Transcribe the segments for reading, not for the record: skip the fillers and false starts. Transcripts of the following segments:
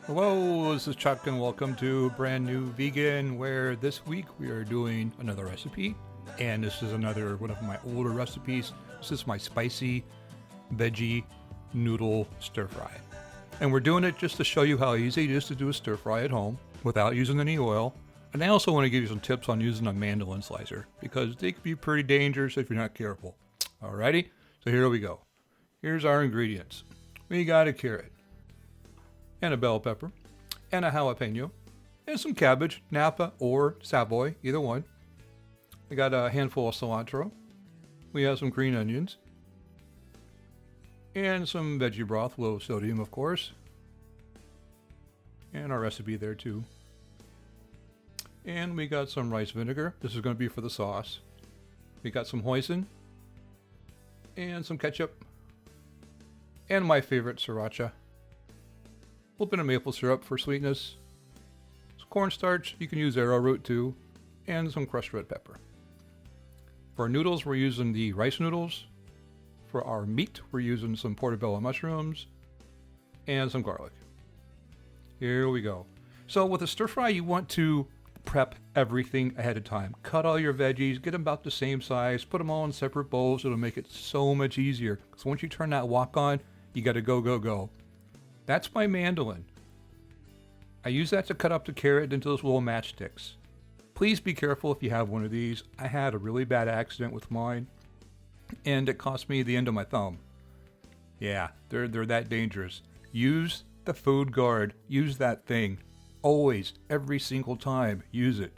Hello, this is Chuck and welcome to Brand New Vegan, where this week we are doing another recipe. And this is another one of my older recipes. This is my spicy veggie noodle stir fry. And we're doing it just to show you how easy it is to do a stir fry at home without using any oil. And I also want to give you some tips on using a mandolin slicer because they can be pretty dangerous if you're not careful. Alrighty, so here we go. Here's our ingredients. We got a carrot, and a bell pepper, and a jalapeno, and some cabbage, Napa or Savoy, either one. We got a handful of cilantro. We have some green onions, and some veggie broth, low sodium, of course, and our recipe there too. And we got some rice vinegar. This is going to be for the sauce. We got some hoisin, and some ketchup, and my favorite sriracha. A little bit of maple syrup for sweetness, some cornstarch, you can use arrowroot too, and some crushed red pepper. For our noodles, we're using the rice noodles. For our meat, we're using some portobello mushrooms and some garlic. Here we go. So with a stir fry, you want to prep everything ahead of time. Cut all your veggies, get them about the same size, put them all in separate bowls. It'll make it so much easier. Because once you turn that wok on, you got to go. That's my mandolin. I use that to cut up the carrot into those little matchsticks. Please be careful if you have one of these. I had a really bad accident with mine, and it cost me the end of my thumb. Yeah, they're that dangerous. Use the food guard. Use that thing. Always, every single time, use it.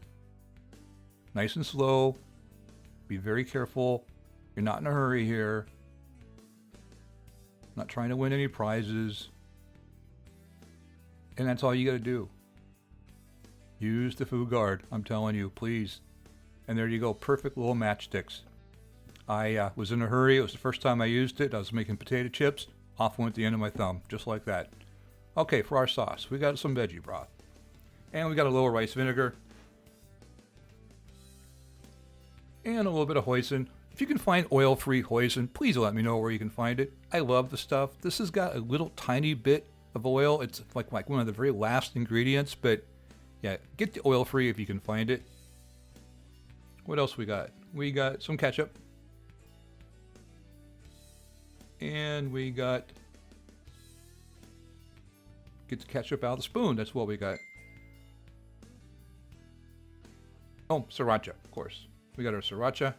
Nice and slow. Be very careful. You're not in a hurry here. Not trying to win any prizes. And that's all you gotta do. Use the food guard, I'm telling you, please. And there you go, perfect little matchsticks. I was in a hurry, it was the first time I used it. I was making potato chips, off went the end of my thumb, just like that. Okay, for our sauce, we got some veggie broth. And we got a little rice vinegar. And a little bit of hoisin. If you can find oil-free hoisin, please let me know where you can find it. I love the stuff. This has got a little tiny bit of oil. It's like one of the very last ingredients, but yeah, get the oil free if you can find it. What else we got? We got some ketchup. And we got, get the ketchup out of the spoon. That's what we got. Oh, sriracha, of course. We got our sriracha.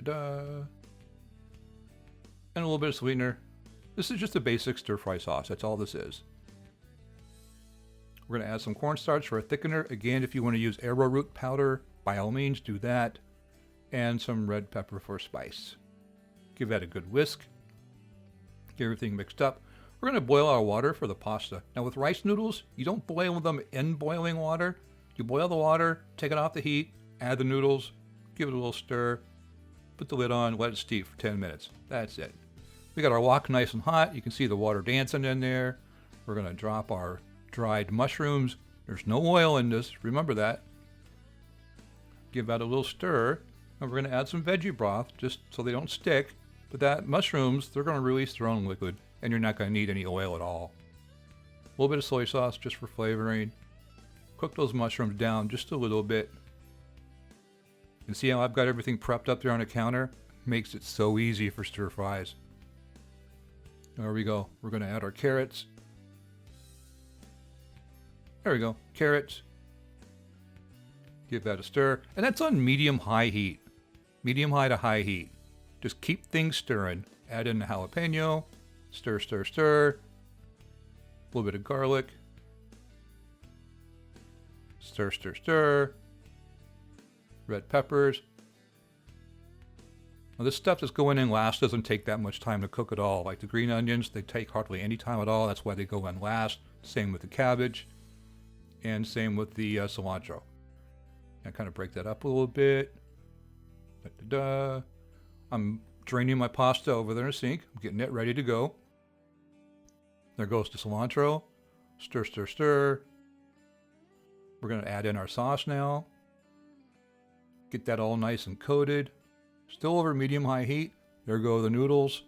And a little bit of sweetener. This is just a basic stir-fry sauce. That's all this is. We're going to add some cornstarch for a thickener. Again, if you want to use arrowroot powder, by all means do that. And some red pepper for spice. Give that a good whisk. Get everything mixed up. We're going to boil our water for the pasta. Now with rice noodles, you don't boil them in boiling water. You boil the water, take it off the heat, add the noodles, give it a little stir, put the lid on, let it steep for 10 minutes. That's it. We got our wok nice and hot. You can see the water dancing in there. We're going to drop our dried mushrooms. There's no oil in this. Remember that. Give that a little stir. And we're going to add some veggie broth just so they don't stick. But that mushrooms, they're going to release their own liquid. And you're not going to need any oil at all. A little bit of soy sauce just for flavoring. Cook those mushrooms down just a little bit. And see how I've got everything prepped up there on the counter? Makes it so easy for stir fries. There we go. We're going to add our carrots. There we go. Carrots. Give that a stir. And that's on medium-high heat. Medium-high to high heat. Just keep things stirring. Add in the jalapeno. Stir. A little bit of garlic. Stir. Red peppers. Now this stuff that's going in last doesn't take that much time to cook at all. Like the green onions, they take hardly any time at all. That's why they go in last. Same with the cabbage. And same with the cilantro. I kind of break that up a little bit. I'm draining my pasta over there in the sink. I'm getting it ready to go. There goes the cilantro. Stir. We're going to add in our sauce now. Get that all nice and coated. Still over medium-high heat. There go the noodles.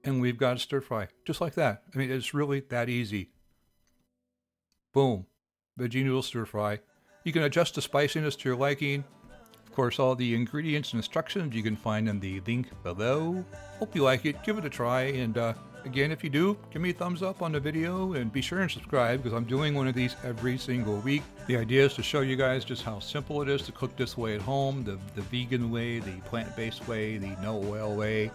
And we've got a stir fry. Just like that. I mean, it's really that easy. Boom. Veggie noodle stir fry. You can adjust the spiciness to your liking. Of course, all the ingredients and instructions you can find in the link below. Hope you like it. Give it a try. And again, if you do, give me a thumbs up on the video and be sure and subscribe because I'm doing one of these every single week. The idea is to show you guys just how simple it is to cook this way at home. The vegan way, the plant-based way, the no oil way.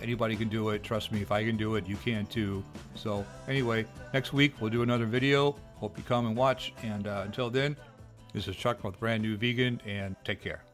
Anybody can do it. Trust me, if I can do it, you can too. So anyway, next week we'll do another video. Hope you come and watch. And until then, this is Chuck with Brand New Vegan, and take care.